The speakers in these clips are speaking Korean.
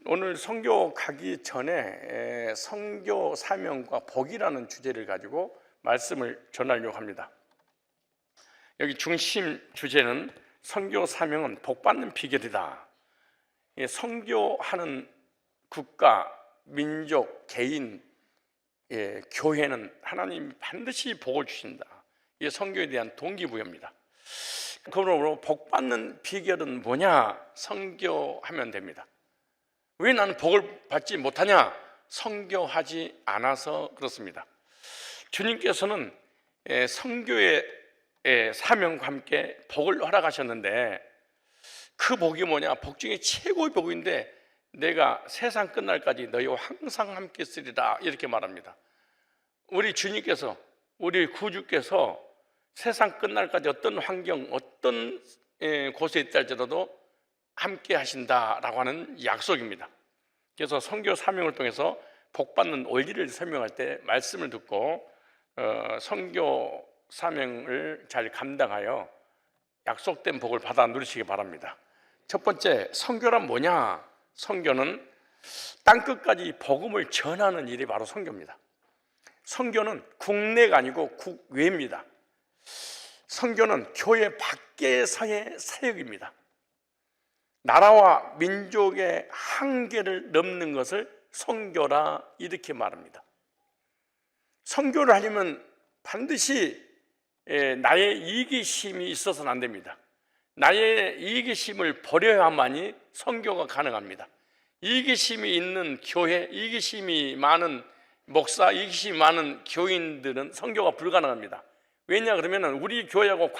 오늘 선교 가기 전에 선교 사명과 복이라는 주제를 가지고 말씀을 전하려고 합니다. 여기 중심 주제는 선교 사명은 복받는 비결이다. 선교하는 국가, 민족, 개인, 교회는 하나님이 반드시 복을 주신다. 이게 선교에 대한 동기부여입니다. 그러므로 복받는 비결은 뭐냐? 선교하면 됩니다. 왜 나는 복을 받지 못하냐? 선교하지 않아서 그렇습니다. 주님께서는 선교의 사명과 함께 복을 허락하셨는데, 그 복이 뭐냐? 복 중에 최고의 복인데, 내가 세상 끝날까지 너희와 항상 함께 있으리라, 이렇게 말합니다. 우리 주님께서, 우리 구주께서 세상 끝날까지 어떤 환경, 어떤 곳에 있다 할지라도 함께 하신다라고 하는 약속입니다. 그래서 선교 사명을 통해서 복받는 원리를 설명할 때 말씀을 듣고 선교 사명을 잘 감당하여 약속된 복을 받아 누리시기 바랍니다. 첫 번째, 선교란 뭐냐? 선교는 땅끝까지 복음을 전하는 일이 바로 선교입니다. 선교는 국내가 아니고 국외입니다. 선교는 교회 밖에서의 사역입니다. 나라와 민족의 한계를 넘는 것을 선교라 이렇게 말합니다. 선교를 하려면 반드시 나의 이기심이 있어서는 안 됩니다. 나의 이기심을 버려야만이 선교가 가능합니다. 이기심이 있는 교회, 이기심이 많은 목사, 이기심이 많은 교인들은 선교가 불가능합니다. 왜냐 그러면 우리 교회하고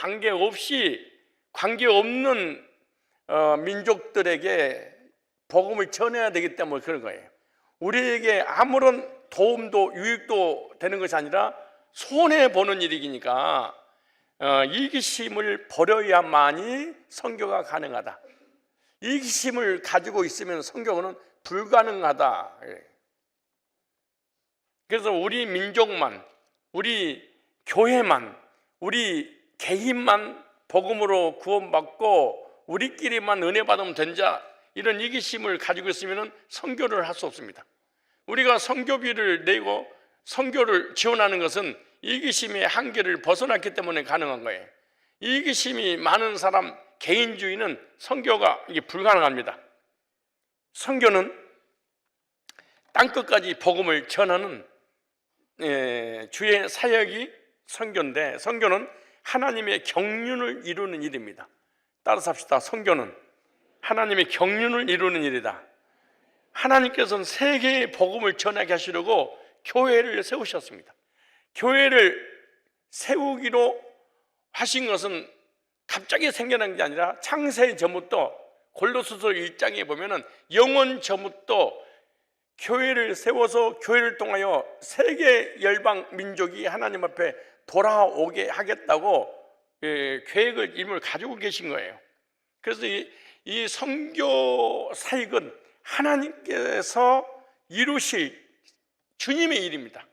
관계없는 민족들에게 복음을 전해야 되기 때문에 그런 거예요. 우리에게 아무런 도움도 유익도 되는 것이 아니라 손해보는 일이니까 이기심을 버려야만이 선교가 가능하다. 이기심을 가지고 있으면 선교는 불가능하다. 그래서 우리 민족만, 우리 교회만, 우리 개인만 복음으로 구원받고 우리끼리만 은혜 받으면 된다, 이런 이기심을 가지고 있으면 선교를 할 수 없습니다. 우리가 선교비를 내고 선교를 지원하는 것은 이기심의 한계를 벗어났기 때문에 가능한 거예요. 이기심이 많은 사람, 개인주의는 선교가 이게 불가능합니다. 선교는 땅끝까지 복음을 전하는 주의 사역이 선교인데, 선교는 하나님의 경륜을 이루는 일입니다. 따라서 합시다. 선교는 하나님의 경륜을 이루는 일이다. 하나님께서는 세계의 복음을 전하게 하시려고 교회를 세우셨습니다. 교회를 세우기로 하신 것은 갑자기 생겨난 게 아니라 창세 전부터, 골로새서 1장에 보면은 영원 전부터 교회를 세워서 교회를 통하여 세계 열방 민족이 하나님 앞에 돌아오게 하겠다고 계획을, 임을 가지고 계신 거예요. 그래서 이 선교 사역은 하나님께서 이루실 주님의 일입니다.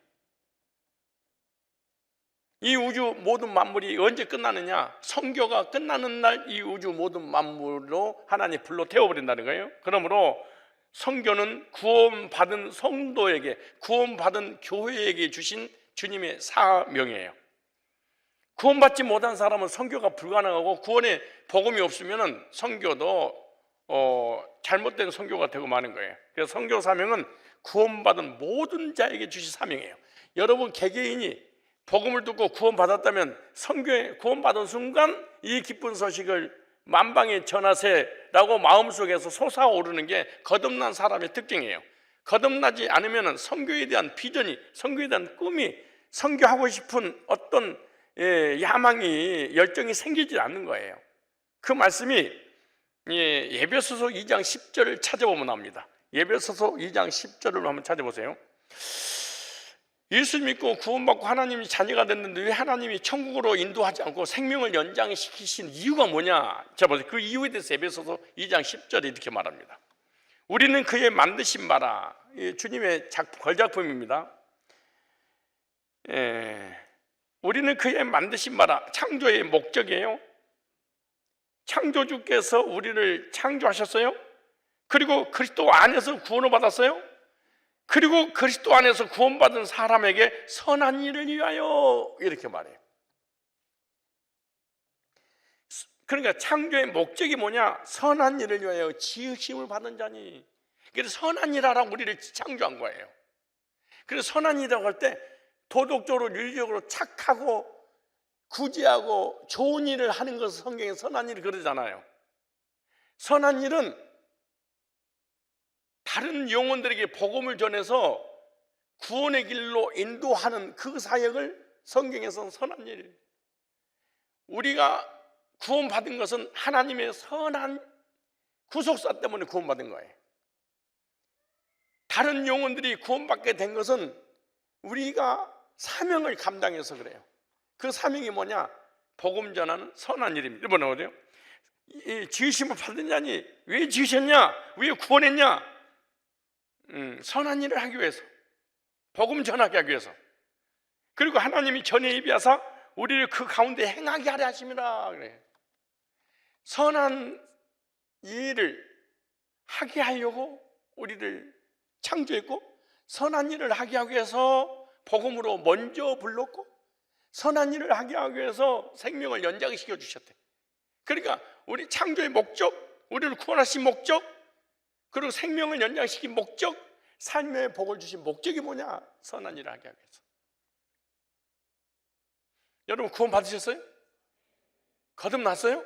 이 우주 모든 만물이 언제 끝나느냐? 선교가 끝나는 날 이 우주 모든 만물로 하나님 불러 태워버린다는 거예요. 그러므로 선교는 구원받은 성도에게, 구원받은 교회에게 주신 주님의 사명이에요. 구원받지 못한 사람은 선교가 불가능하고, 구원의 복음이 없으면 선교도 잘못된 선교가 되고 마는 거예요. 그래서 선교 사명은 구원받은 모든 자에게 주신 사명이에요. 여러분 개개인이 복음을 듣고 구원받았다면 선교에 구원받은 순간 이 기쁜 소식을 만방에 전하세라고 마음속에서 솟아오르는 게 거듭난 사람의 특징이에요. 거듭나지 않으면 선교에 대한 비전이, 선교에 대한 꿈이, 선교하고 싶은 어떤 야망이, 열정이 생기지 않는 거예요. 그 말씀이 에베소서 2장 10절을 찾아보면 나옵니다. 에베소서 2장 10절을 한번 찾아보세요. 예수 믿고 구원받고 하나님이 자녀가 됐는데 왜 하나님이 천국으로 인도하지 않고 생명을 연장시키신 이유가 뭐냐? 자 보세요. 그 이유에 대해서 에베소서 2장 10절에 이렇게 말합니다. 우리는 그의 만드신 바라. 주님의 걸작품입니다. 우리는 그의 만드신 바라. 창조의 목적이에요. 창조주께서 우리를 창조하셨어요. 그리고 그리스도 안에서 구원을 받았어요. 그리고 그리스도 안에서 구원받은 사람에게 선한 일을 위하여 이렇게 말해요. 그러니까 창조의 목적이 뭐냐? 선한 일을 위하여 지으심을 받은 자니. 그래서 선한 일 하라고 우리를 창조한 거예요. 그래서 선한 일이라고 할 때 도덕적으로 윤리적으로 착하고 구제하고 좋은 일을 하는 것을 성경에 선한 일을 그러잖아요. 선한 일은 다른 영혼들에게 복음을 전해서 구원의 길로 인도하는 그 사역을 성경에서는 선한 일. 우리가 구원받은 것은 하나님의 선한 구속사 때문에 구원받은 거예요. 다른 영혼들이 구원받게 된 것은 우리가 사명을 감당해서 그래요. 그 사명이 뭐냐? 복음 전하는 선한 일입니다. 이번에 어디요? 지으심을 받은 자니 왜 지으셨냐? 왜 구원했냐? 선한 일을 하기 위해서, 복음 전하게 하기 위해서. 그리고 하나님이 전에 예비하사 우리를 그 가운데 행하게 하려 하심이라 그래. 선한 일을 하게 하려고 우리를 창조했고, 선한 일을 하게 하기 위해서 복음으로 먼저 불렀고, 선한 일을 하게 하기 위해서 생명을 연장시켜 주셨대. 그러니까 우리 창조의 목적, 우리를 구원하신 목적, 그리고 생명을 연장시킨 목적, 삶의 복을 주신 목적이 뭐냐? 선한 일을 하게 하기 위해서. 여러분 구원 받으셨어요? 거듭났어요?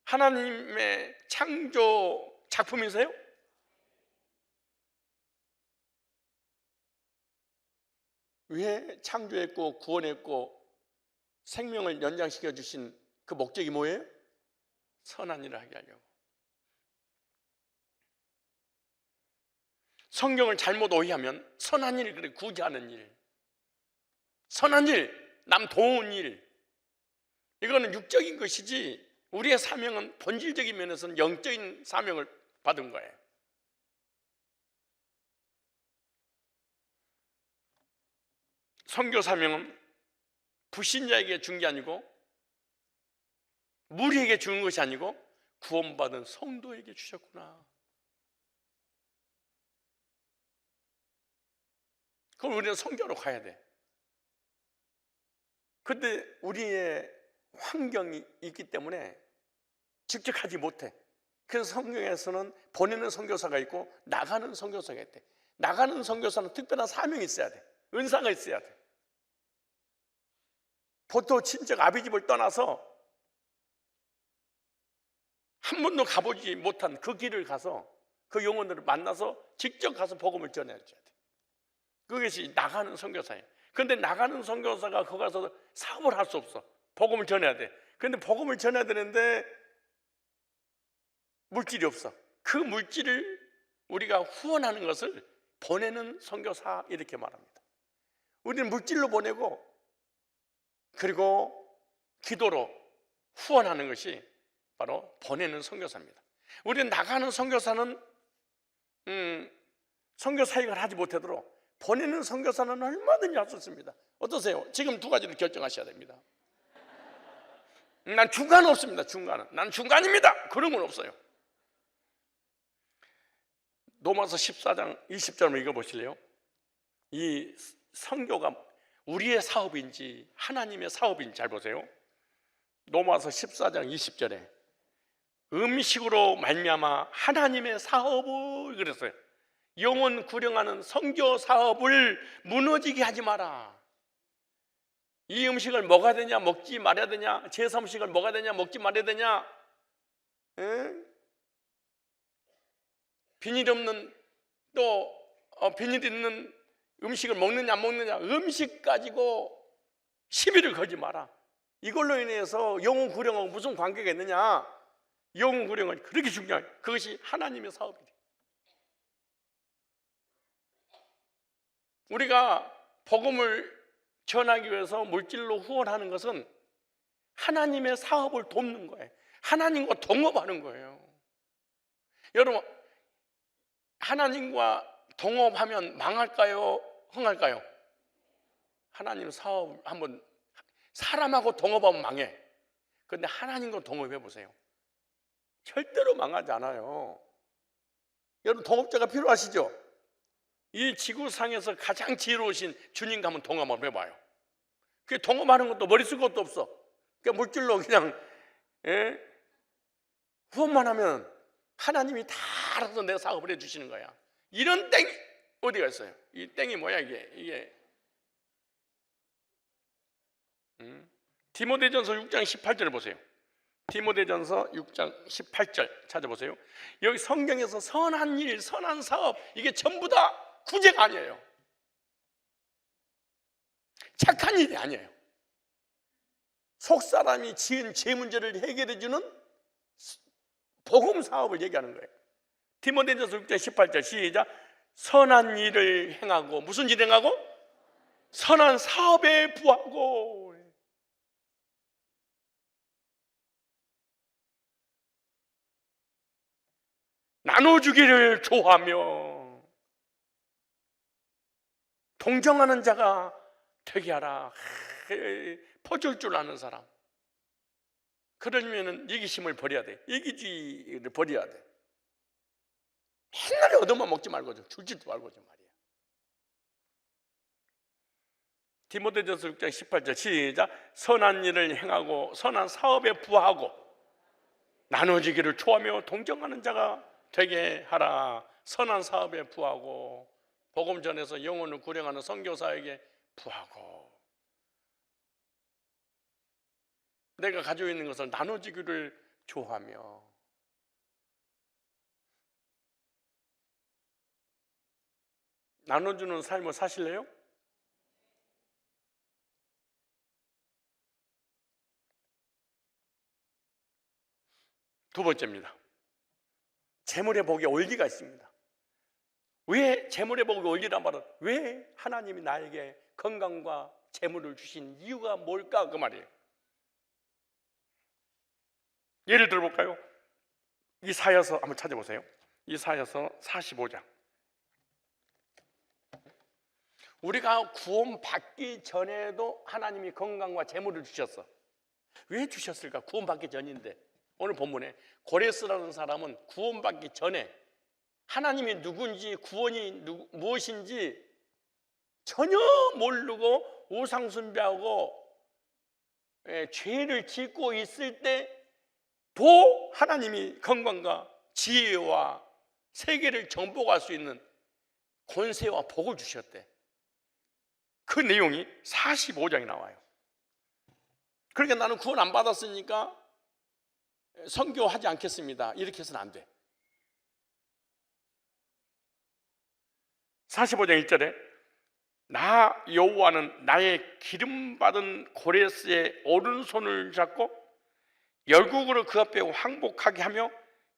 하나님의 창조 작품이세요? 왜 창조했고 구원했고 생명을 연장시켜 주신 그 목적이 뭐예요? 선한 일을 하게 하려고. 성경을 잘못 오해하면 선한 일을 그래 구제하는 일, 선한 일, 남 도운 일, 이거는 육적인 것이지 우리의 사명은 본질적인 면에서는 영적인 사명을 받은 거예요. 선교 사명은 불신자에게 준 게 아니고 무리에게 주는 것이 아니고 구원받은 성도에게 주셨구나. 그럼 우리는 선교로 가야 돼. 근데 우리의 환경이 있기 때문에 직접 하지 못해. 그래서 성경에서는 보내는 선교사가 있고 나가는 선교사가 있대. 나가는 선교사는 특별한 사명이 있어야 돼. 은사가 있어야 돼. 보통 친척 아비집을 떠나서 한 번도 가보지 못한 그 길을 가서 그 영혼들을 만나서 직접 가서 복음을 전해줘야 돼. 그것이 나가는 선교사예요. 그런데 나가는 선교사가 거기 가서 사업을 할 수 없어. 복음을 전해야 돼. 그런데 복음을 전해야 되는데 물질이 없어. 그 물질을 우리가 후원하는 것을 보내는 선교사 이렇게 말합니다. 우리는 물질로 보내고 그리고 기도로 후원하는 것이 바로 보내는 선교사입니다. 우리는 나가는 선교사는 선교 사역을 하지 못하도록 보내는 선교사는 얼마든지 할 수 있습니다. 어떠세요? 지금 두 가지를 결정하셔야 됩니다. 난 중간은 없습니다. 중간은. 난 중간입니다. 그런 건 없어요. 로마서 14장 20절을 읽어보실래요? 이 선교가 우리의 사업인지 하나님의 사업인지 잘 보세요. 로마서 14장 20절에 음식으로 말미암아 하나님의 사업을 그랬어요. 영혼 구령하는 선교 사업을 무너지게 하지 마라. 이 음식을 먹어야 되냐 먹지 말아야 되냐, 제사 음식을 먹어야 되냐 먹지 말아야 되냐, 비닐 없는 비닐 있는 음식을 먹느냐 안 먹느냐, 음식 가지고 시비를 걸지 마라. 이걸로 인해서 영혼 구령하고 무슨 관계가 있느냐? 영혼 구령은 그렇게 중요해요. 그것이 하나님의 사업이에요. 우리가 복음을 전하기 위해서 물질로 후원하는 것은 하나님의 사업을 돕는 거예요. 하나님과 동업하는 거예요. 여러분, 하나님과 동업하면 망할까요? 흥할까요? 하나님 사업 한번, 사람하고 동업하면 망해. 그런데 하나님과 동업해 보세요. 절대로 망하지 않아요. 여러분 동업자가 필요하시죠? 이 지구상에서 가장 지혜로우신 주님과 한번 동업 한번 해봐요. 그 동업하는 것도 머리 쓸 것도 없어. 그냥 물질로 그냥 후원만 하면 하나님이 다 알아서 내 사업을 해주시는 거야. 이런 땡이 어디가 있어요? 이 땡이 뭐야 이게 디모데전서 6장 18절을 보세요. 디모데전서 6장 18절 찾아보세요. 여기 성경에서 선한 일, 선한 사업, 이게 전부 다 구제가 아니에요. 착한 일이 아니에요. 속사람이 지은 죄 문제를 해결해 주는 복음 사업을 얘기하는 거예요. 디모데전서 6장 18절 시작. 선한 일을 행하고, 무슨 일을 행하고? 선한 사업에 부하고. 나눠주기를 좋아하며 동정하는 자가 되게 하라. 퍼줄 줄 아는 사람. 그러려면 이기심을 버려야 돼. 이기주의를 버려야 돼. 옛날에 얻어만 먹지 말고 줄지도 말고 좀 말이야. 디모데전서 6장 18절 시작. 선한 일을 행하고 선한 사업에 부하고 나눠지기를 좋아하며 동정하는 자가 되게 하라. 선한 사업에 부하고 복음 전해서 영혼을 구령하는 선교사에게 부하고 내가 가지고 있는 것을 나눠지기를 좋아하며. 나눠주는 삶을 사실래요? 두 번째입니다. 재물의 복에 원리가 있습니다. 왜 재물의 복에 원리란 말은 왜 하나님이 나에게 건강과 재물을 주신 이유가 뭘까 그 말이에요. 예를 들어볼까요? 이사야서 한번 찾아보세요. 이사야서 45장. 우리가 구원받기 전에도 하나님이 건강과 재물을 주셨어. 왜 주셨을까? 구원받기 전인데. 오늘 본문에 고레스라는 사람은 구원받기 전에 하나님이 누군지 구원이 무엇인지 전혀 모르고 우상숭배하고 죄를 짓고 있을 때도 하나님이 건강과 지혜와 세계를 정복할 수 있는 권세와 복을 주셨대. 그 내용이 45장에 나와요. 그러니까 나는 구원 안 받았으니까 선교하지 않겠습니다. 이렇게 해서는 안 돼. 45장 1절에 나 여호와는 나의 기름받은 고레스의 오른손을 잡고 열국으로 그 앞에 항복하게 하며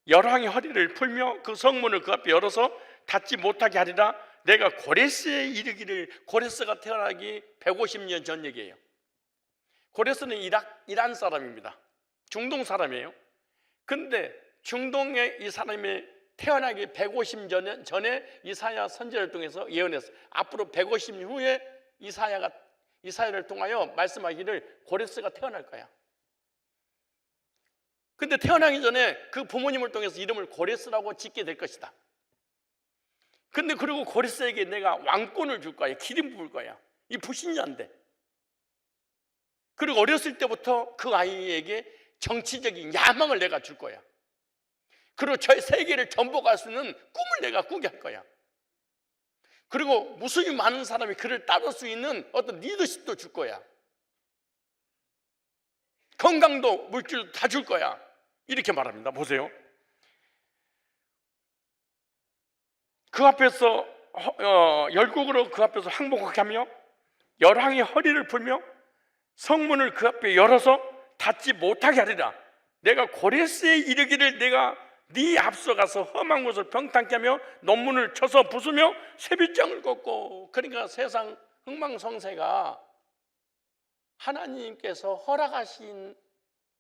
열왕의 허리를 풀며 그 성문을 그 앞에 열어서 닫지 못하게 하리라. 내가 고레스에 이르기를. 고레스가 태어나기 150년 전 얘기예요. 고레스는 이란 사람입니다. 중동 사람이에요. 근데 중동의 이 사람이 태어나기 150년 전에 이사야 선지자를 통해서 예언했어요. 앞으로 150년 후에 이사야를 통하여 말씀하기를 고레스가 태어날 거야. 근데 태어나기 전에 그 부모님을 통해서 이름을 고레스라고 짓게 될 것이다. 근데 그리고 고레스에게 내가 왕권을 줄 거야. 기름 부을 거야. 이 불신자인데. 그리고 어렸을 때부터 그 아이에게 정치적인 야망을 내가 줄 거야. 그리고 저 세계를 정복할 수 있는 꿈을 내가 꾸게 할 거야. 그리고 무수히 많은 사람이 그를 따를 수 있는 어떤 리더십도 줄 거야. 건강도 물질도 다 줄 거야. 이렇게 말합니다. 보세요. 그 앞에서 열국으로 그 앞에서 항복하게 하며 열왕의 허리를 풀며 성문을 그 앞에 열어서 닫지 못하게 하리라. 내가 고레스에 이르기를 내가 네 앞서가서 험한 곳을 병탕케 하며 논문을 쳐서 부수며 쇠빗장을 꽂고. 그러니까 세상 흥망성쇠가 하나님께서 허락하신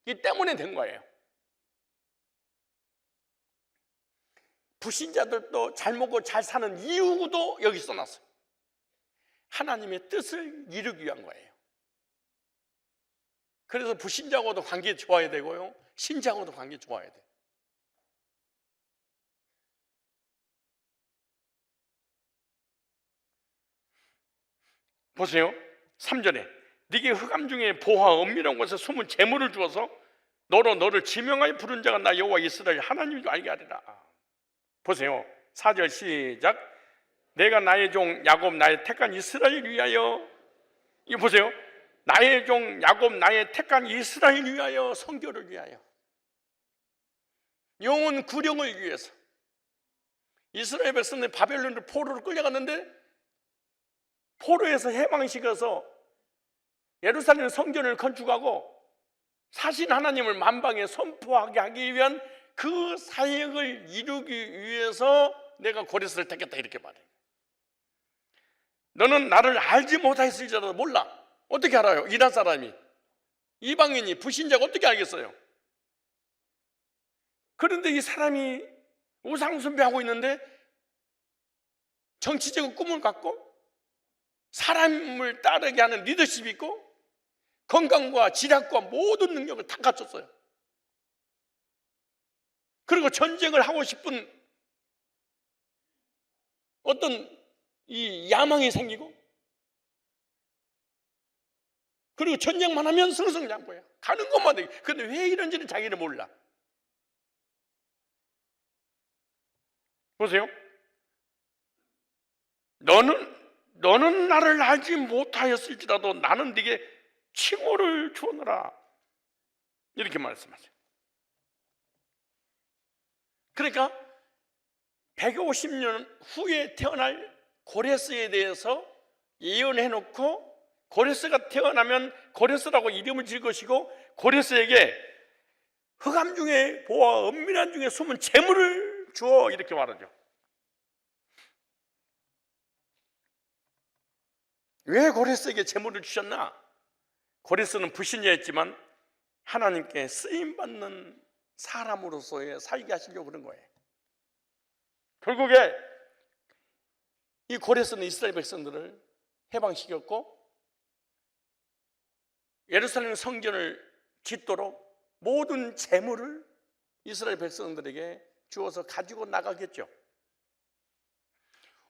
이 때문에 된 거예요. 불신자들도 잘 먹고 잘 사는 이유도 여기 써놨어요. 하나님의 뜻을 이루기 위한 거예요. 그래서 불신자하고도 관계 좋아야 되고요, 신자하고도 관계 좋아야 돼. 보세요. 3절에 네게 흑암 중에 보화 은밀한 곳에 숨은 재물을 주어서 너를 지명하여 부른 자가 나 여호와 이스라엘 하나님인 줄 알게 하리라. 보세요. 4절 시작. 내가 나의 종 야곱 나의 택한 이스라엘 위하여, 이거 보세요. 나의 종 야곱 나의 택한 이스라엘 위하여, 성교를 위하여, 영혼 구령을 위해서. 이스라엘 백성들이 바벨론으로 포로로 끌려갔는데 포로에서 해방시켜서 예루살렘 성전을 건축하고 사신 하나님을 만방에 선포하게 하기 위한 그 사역을 이루기 위해서 내가 고레스를 택했다, 이렇게 말해요. 너는 나를 알지 못하였을지라도 몰라. 어떻게 알아요? 이란 사람이, 이방인이, 불신자가 어떻게 알겠어요? 그런데 이 사람이 우상 숭배하고 있는데 정치적인 꿈을 갖고 사람을 따르게 하는 리더십이 있고 건강과 지략과 모든 능력을 다 갖췄어요. 그리고 전쟁을 하고 싶은 어떤 이 야망이 생기고, 그리고 전쟁만 하면 승승장구해요. 가는 것만 돼. 근데 왜 이런지는 자기는 몰라. 보세요. 너는 나를 알지 못하였을지라도 나는 네게 칭호를 주오노라, 이렇게 말씀하세요. 그러니까 150년 후에 태어날 고레스에 대해서 예언해놓고, 고레스가 태어나면 고레스라고 이름을 지을 것이고, 고레스에게 흑암 중에 보아 은밀한 중에 숨은 재물을 주어, 이렇게 말하죠. 왜 고레스에게 재물을 주셨나? 고레스는 불신자였지만 하나님께 쓰임받는 사람으로서의 살게 하시려고 그런 거예요. 결국에 이 고레스는 이스라엘 백성들을 해방시켰고 예루살렘 성전을 짓도록 모든 재물을 이스라엘 백성들에게 주어서 가지고 나가겠죠.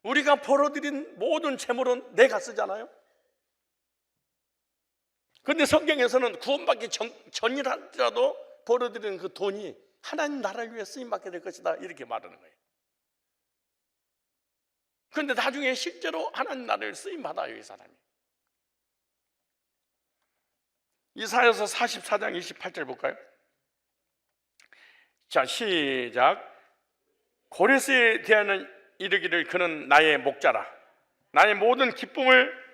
우리가 벌어들인 모든 재물은 내가 쓰잖아요. 그런데 성경에서는 구원받기 전이라도 벌어들인 그 돈이 하나님 나라를 위해 쓰임받게 될 것이다, 이렇게 말하는 거예요. 그런데 나중에 실제로 하나님 나라를 쓰임받아요, 이 사람이. 이사야서 44장 28절 볼까요? 자, 시작. 고레스에 대하여 이르기를 그는 나의 목자라. 나의 모든 기쁨을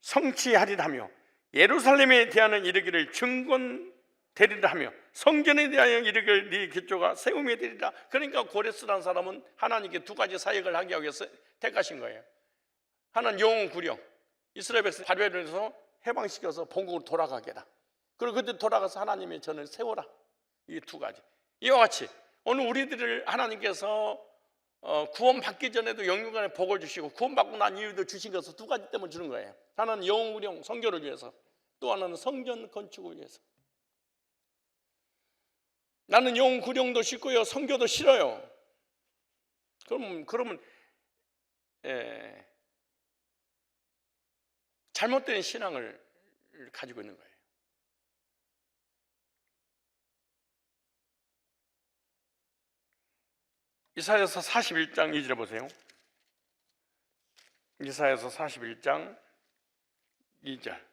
성취하리라 하며, 예루살렘에 대하여 이르기를 증권되리라 하며, 성전에 대하여 이르기를 네 기초가 세움이 되리라. 그러니까 고레스라는 사람은 하나님께 두 가지 사역을 하기 위해서 택하신 거예요. 하나는 영혼 구령, 이스라엘 백성 바벨론에서 해방시켜서 본국으로 돌아가게 해라. 그리고 그때 돌아가서 하나님의 전을 세워라. 이 두 가지. 이와 같이 오늘 우리들을 하나님께서 구원받기 전에도 영육간의 복을 주시고 구원받고 난 이후에도 주신 것을 두 가지 때문에 주는 거예요. 하나는 영혼 구령, 성교를 위해서, 또 하나는 성전 건축을 위해서. 나는 영혼 구령도 싫고요, 성교도 싫어요. 그러면 잘못된 신앙을 가지고 있는 거예요. 이사야서 41장 2절 보세요. 이사야서 41장 2절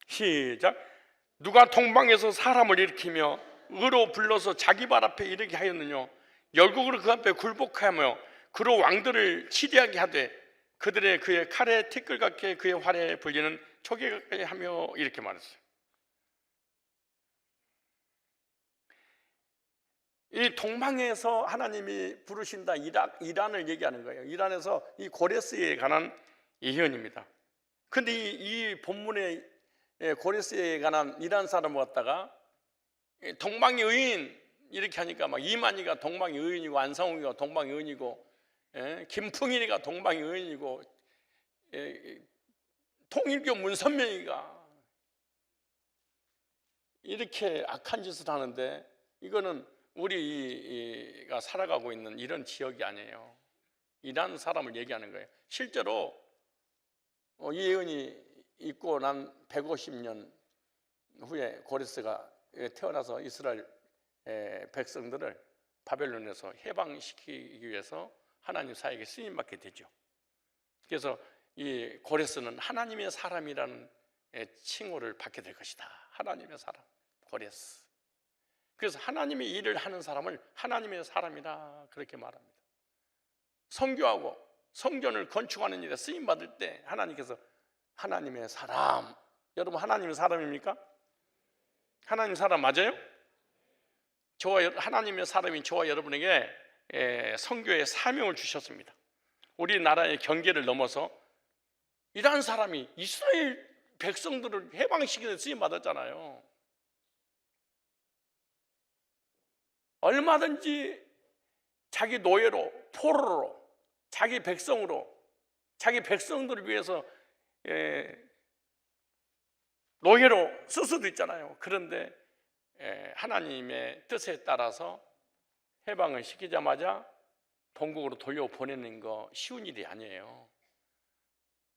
시작. 누가 동방에서 사람을 일으키며 의로 불러서 자기 발 앞에 이르게 하였느냐? 열국으로 그 앞에 굴복하며 그로 왕들을 치리하게 하되 그들의 그의 칼에 티끌 같게 그의 활에 불리는 초계 같게 하며, 이렇게 말했어요. 이 동방에서 하나님이 부르신다, 이란을 얘기하는 거예요. 이란에서 이 고레스에 관한 예언입니다. 근데 이 본문에 고레스에 관한 이란 사람을 갖다가 동방의 의인 이렇게 하니까 막 이만희가 동방의 의인이고, 안상욱이가 동방의 의인이고, 김풍일이가 동방의 의인이고, 통일교 문선명이가 이렇게 악한 짓을 하는데, 이거는 우리가 살아가고 있는 이런 지역이 아니에요. 이란 사람을 얘기하는 거예요. 실제로 이 예언이 있고 난 150년 후에 고레스가 태어나서 이스라엘 백성들을 바벨론에서 해방시키기 위해서 하나님 사역에 쓰임받게 되죠. 그래서 이 고레스는 하나님의 사람이라는 칭호를 받게 될 것이다. 하나님의 사람, 고레스. 그래서 하나님의 일을 하는 사람을 하나님의 사람이라 그렇게 말합니다. 선교하고 성전을 건축하는 일에 쓰임받을 때 하나님께서 하나님의 사람, 여러분 하나님의 사람입니까? 하나님 사람 맞아요? 하나님의 사람인 저와 여러분에게 선교의 사명을 주셨습니다. 우리나라의 경계를 넘어서 이란 사람이 이스라엘 백성들을 해방시키는 쓰임 받았잖아요. 얼마든지 자기 노예로, 포로로, 자기 백성으로, 자기 백성들을 위해서 노예로 쓸 수도 있잖아요. 그런데 하나님의 뜻에 따라서 해방을 시키자마자 본국으로 돌려보내는 거 쉬운 일이 아니에요.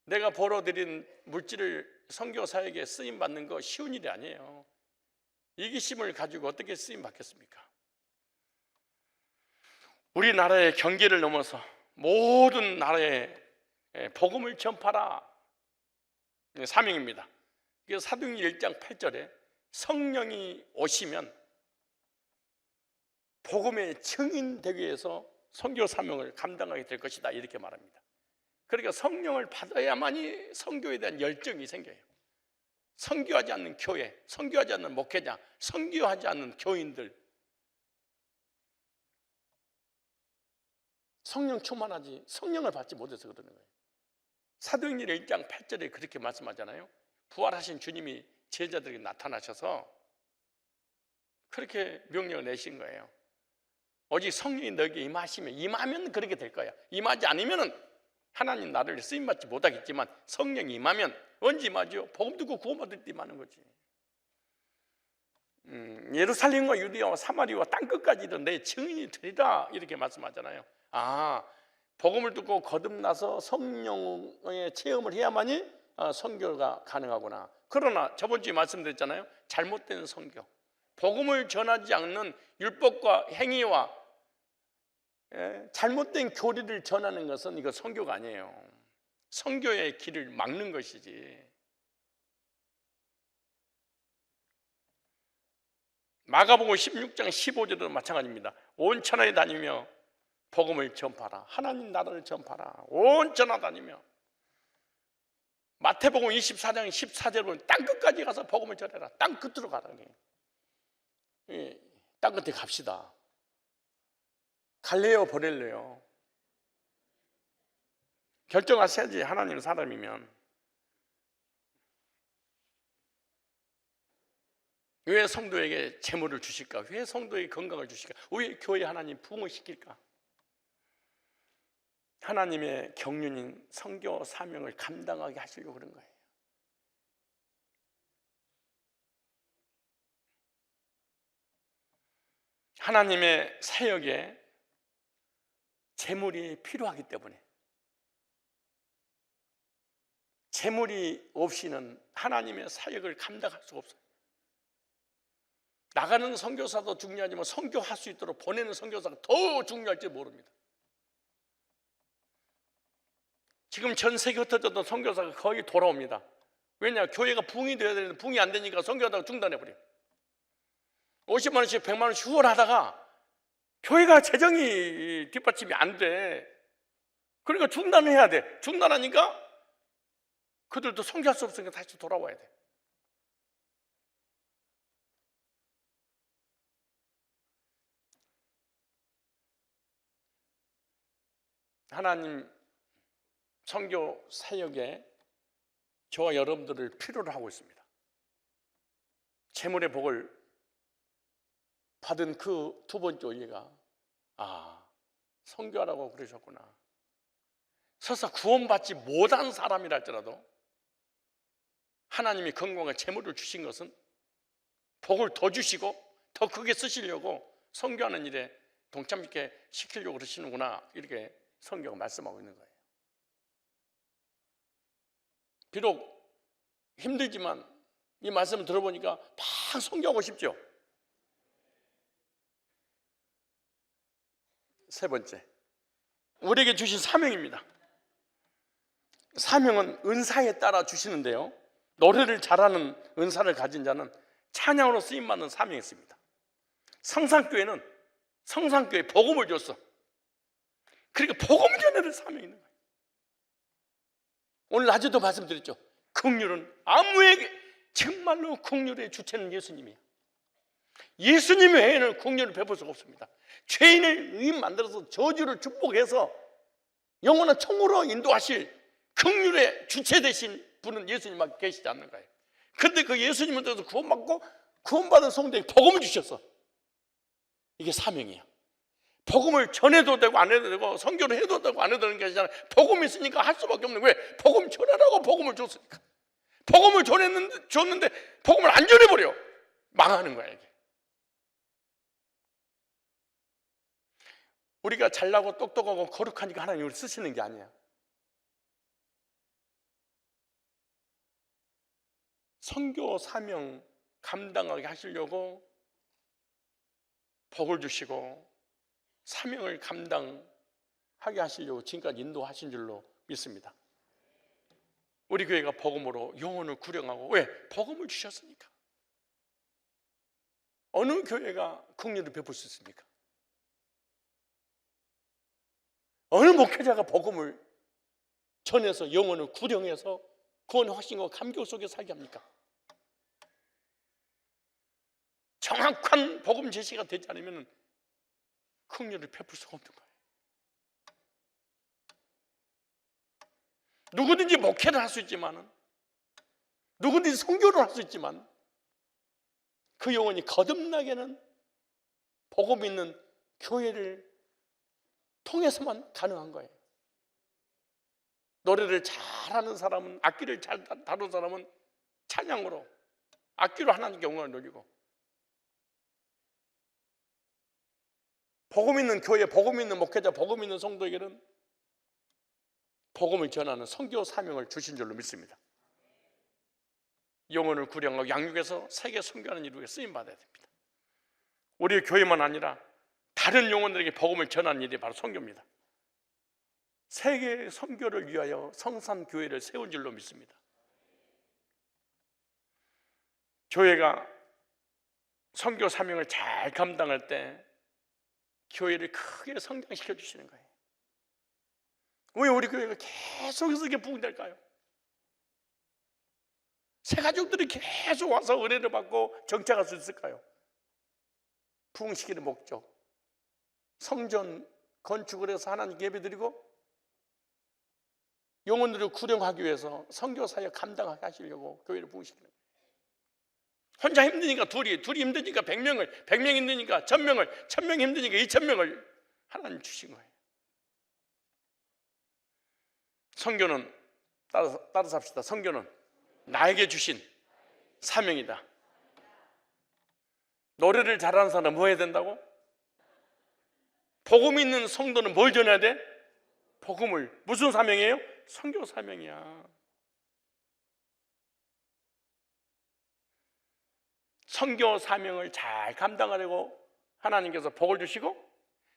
내가 벌어들인 물질을 선교 사역에 쓰임 받는 거 쉬운 일이 아니에요. 이기심을 가지고 어떻게 쓰임 받겠습니까? 우리나라의 경계를 넘어서 모든 나라에 복음을 전파라 사명입니다. 그래서 사도행전 1장 8절에 성령이 오시면 복음의 증인되기 위해서 선교 사명을 감당하게 될 것이다 이렇게 말합니다. 그러니까 성령을 받아야만이 선교에 대한 열정이 생겨요. 선교하지 않는 교회, 선교하지 않는 목회자, 선교하지 않는 교인들 성령 충만하지 성령을 받지 못해서 그러는 거예요. 사도행전 1장 8절에 그렇게 말씀하잖아요. 부활하신 주님이 제자들에게 나타나셔서 그렇게 명령을 내신 거예요. 오직 성령이 너에게 임하면 그렇게 될 거야. 임하지 않으면 하나님 나를 쓰임받지 못하겠지만 성령이 임하면 언제 임하죠? 복음 듣고 구원받을 때 임하는 거지. 예루살렘과 유대와 사마리아와 땅끝까지 내 증인이 되리라 이렇게 말씀하잖아요. 복음을 듣고 거듭나서 성령의 체험을 해야만이 선교가 가능하구나. 그러나 저번 주에 말씀드렸잖아요. 잘못된 선교, 복음을 전하지 않는 율법과 행위와 잘못된 교리를 전하는 것은 이거 선교가 아니에요. 선교의 길을 막는 것이지. 마가복음 16장 15절도 마찬가지입니다. 온 천하에 다니며 복음을 전파라. 하나님 나라를 전파라. 온 천하 다니며. 마태복음 24장 14절에 보면 땅끝까지 가서 복음을 전해라. 땅끝으로 가라는 거예요. 땅끝에 갑시다. 갈래요 버릴래요? 결정하셔야지. 하나님 사람이면. 왜 성도에게 재물을 주실까? 왜 성도에게 건강을 주실까? 왜 교회 하나님 부흥을 시킬까? 하나님의 경륜인 선교 사명을 감당하게 하시려고 그런 거예요. 하나님의 사역에 재물이 필요하기 때문에 재물이 없이는 하나님의 사역을 감당할 수가 없어요. 나가는 선교사도 중요하지만 선교할 수 있도록 보내는 선교사가 더 중요할지 모릅니다. 지금 전 세계 흩어졌던 선교사가 거의 돌아옵니다. 왜냐? 교회가 부흥이 되어야 되는데 부흥이 안 되니까 선교하다가 중단해버려요. 50만 원씩 100만 원씩 후원하다가 교회가 재정이 뒷받침이 안 돼. 그러니까 중단을 해야 돼. 중단하니까 그들도 선교할 수 없으니까 다시 돌아와야 돼. 하나님 선교 사역에 저와 여러분들을 필요로 하고 있습니다. 재물의 복을 받은 그 두 번째 원리가 선교하라고 그러셨구나. 설사 구원받지 못한 사람이라 할지라도 하나님이 건강과 재물을 주신 것은 복을 더 주시고 더 크게 쓰시려고 선교하는 일에 동참있게 시키려고 그러시는구나, 이렇게 성경은 말씀하고 있는 거예요. 비록 힘들지만 이 말씀을 들어보니까 막 선교하고 싶죠. 세 번째, 우리에게 주신 사명입니다. 사명은 은사에 따라 주시는데요, 노래를 잘하는 은사를 가진 자는 찬양으로 쓰임받는 사명이 있습니다. 성산교회는 성산교회에 복음을 줬어. 그러니까 복음 전하는 사명이 있는 거예요. 오늘 낮에도 말씀드렸죠. 긍휼은 아무에게, 정말로 긍휼의 주체는 예수님이에요. 예수님 외에는 긍휼을 베풀 수가 없습니다. 죄인을 의인 만들어서 저주를 축복해서 영원한 천국으로 인도하실 긍휼의 주체 되신 분은 예수님만 계시지 않는 거예요. 그런데 그 예수님을 통해서 구원받고 구원받은 성도에게 복음을 주셨어. 이게 사명이에요. 복음을 전해도 되고 안 해도 되고, 선교를 해도 되고 안 해도 되는 게 아니잖아요. 복음이 있으니까 할 수밖에 없는 거예요. 왜? 복음 전하라고 복음을 줬으니까. 복음을 줬는데 복음을 안 전해버려. 망하는 거야, 이게. 우리가 잘나고 똑똑하고 거룩하니까 하나님 우리 쓰시는 게 아니야. 선교 사명 감당하게 하시려고 복을 주시고 사명을 감당하게 하시려고 지금까지 인도하신 줄로 믿습니다. 우리 교회가 복음으로 영혼을 구령하고, 왜? 복음을 주셨으니까. 어느 교회가 긍휼을 베풀 수 있습니까? 어느 목회자가 복음을 전해서 영혼을 구령해서 구원의 확신과 감격 속에 살게 합니까? 정확한 복음 제시가 되지 않으면 긍휼을 베풀 수가 없는 거예요. 누구든지 목회를 할 수 있지만, 누구든지 선교를 할 수 있지만, 그 영혼이 거듭나게는 복음 있는 교회를 통해서만 가능한 거예요. 노래를 잘하는 사람은, 악기를 잘 다루는 사람은 찬양으로, 악기로 하나님께 영광을 돌리고, 복음 있는 교회, 복음 있는 목회자, 복음 있는 성도에게는 복음을 전하는 선교 사명을 주신 줄로 믿습니다. 영혼을 구령하고 양육해서 세계 선교하는 일에 쓰임받아야 됩니다. 우리 교회만 아니라 다른 영혼들에게 복음을 전하는 일이 바로 선교입니다. 세계 선교를 위하여 성산교회를 세운 줄로 믿습니다. 교회가 선교 사명을 잘 감당할 때 교회를 크게 성장시켜 주시는 거예요. 왜 우리 교회가 계속해서 이렇게 부흥될까요? 새 가족들이 계속 와서 은혜를 받고 정착할 수 있을까요? 부흥시키는 목적, 성전 건축을 해서 하나님께 예배드리고 영혼들을 구령하기 위해서 선교 사역 감당하게 하시려고 교회를 부흥시키는 거예요. 혼자 힘드니까 둘이 힘드니까 100명을, 100명 힘드니까 1000명을, 1000명 힘드니까 2000명을 하나님 주신 거예요. 선교는 따라서 합시다. 선교는 나에게 주신 사명이다. 노래를 잘하는 사람은 뭐 해야 된다고? 복음 있는 성도는 뭘 전해야 돼? 복음을. 무슨 사명이에요? 선교 사명이야. 선교 사명을 잘 감당하려고 하나님께서 복을 주시고,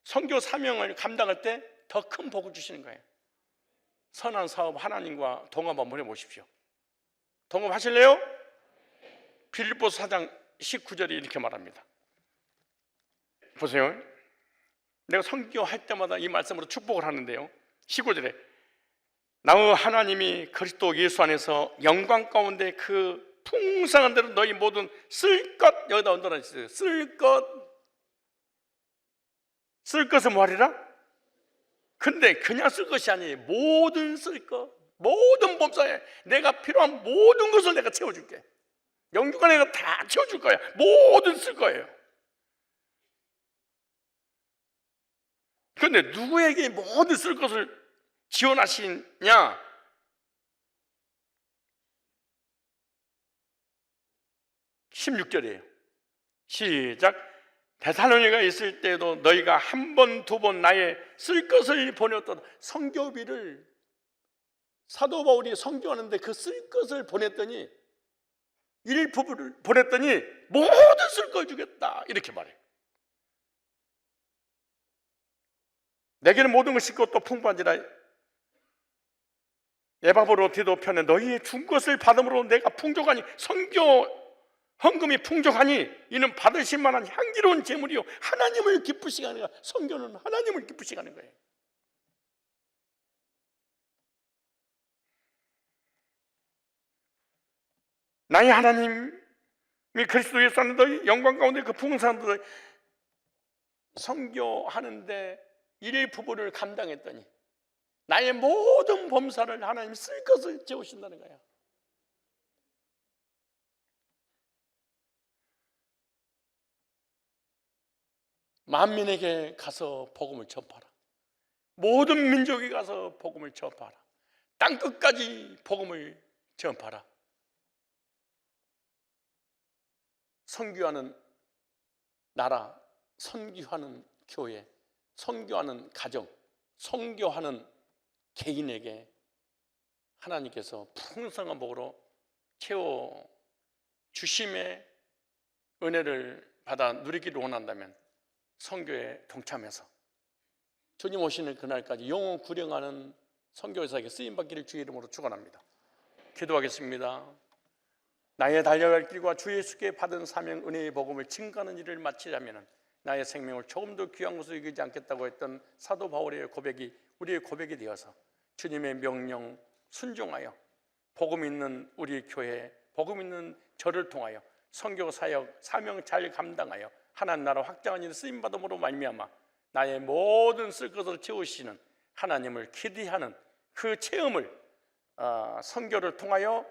선교 사명을 감당할 때 더 큰 복을 주시는 거예요. 선한 사업 하나님과 동업 한번 해보십시오. 동업하실래요? 빌립보서 4장 19절이 이렇게 말합니다. 보세요. 내가 선교할 때마다 이 말씀으로 축복을 하는데요, 19절에 나의 하나님이 그리스도 예수 안에서 영광 가운데 그 풍성한 대로 너희 모든 쓸 것, 여기다 언더라인 있어요. 쓸 것은 뭐하리라? 근데 그냥 쓸 것이 아니에요. 모든 쓸 것, 모든 범사에 내가 필요한 모든 것을 내가 채워줄게. 영주가 내가 다 채워줄 거야. 모든 쓸 거예요. 그런데 누구에게 모든 쓸 것을 지원하시냐? (16절이에요) 시작. 데살로니가 있을 때에도 너희가 한 번, 두 번 나의 쓸 것을 보냈던 선교비를 사도 바울이 선교하는데 그 쓸 것을 보냈더니 일부분을 보냈더니 모든 쓸 걸 주겠다 이렇게 말해요. 내게는 모든 것이 있고 또 풍부한지라 에바브로 디도 편에 너희의 준 것을 받음으로 내가 풍족하니 선교 헌금이 풍족하니 이는 받으실 만한 향기로운 제물이요 하나님을 기쁘시게 하는 거야. 선교는 하나님을 기쁘시게 하는 거예요. 나의 하나님이 그리스도 예수 안에 너희 영광 가운데 그 풍성한 너희 선교하는데 일부분을 감당했더니 나의 모든 범사를 하나님 쓸 것을 채우신다는 거야. 만민에게 가서 복음을 전파하라. 모든 민족에 가서 복음을 전파하라. 땅끝까지 복음을 전파하라. 선교하는 나라, 선교하는 교회, 선교하는 가정, 선교하는 개인에게 하나님께서 풍성한 복으로 채워 주심의 은혜를 받아 누리기를 원한다면 선교에 동참해서 주님 오시는 그날까지 영원 구령하는 선교사에게 쓰임받기를 주의 이름으로 축원합니다. 기도하겠습니다. 나의 달려갈 길과 주 예수께 받은 사명 은혜의 복음을 증거하는 일을 마치려면 나의 생명을 조금 더 귀한 것으로 여기지 않겠다고 했던 사도 바울의 고백이 우리의 고백이 되어서 주님의 명령 순종하여 복음 있는 우리 교회, 복음 있는 저를 통하여 선교 사역 사명 잘 감당하여 하나님 나라 확장한 일을 쓰임받음으로 말미암아 나의 모든 쓸 것을 채우시는 하나님을 기대하는 그 체험을 선교를 통하여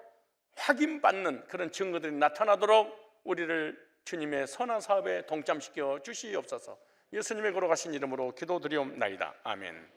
확인받는 그런 증거들이 나타나도록 우리를 주님의 선한 사업에 동참시켜 주시옵소서. 예수님의 걸어가신 이름으로 기도드리옵나이다. 아멘.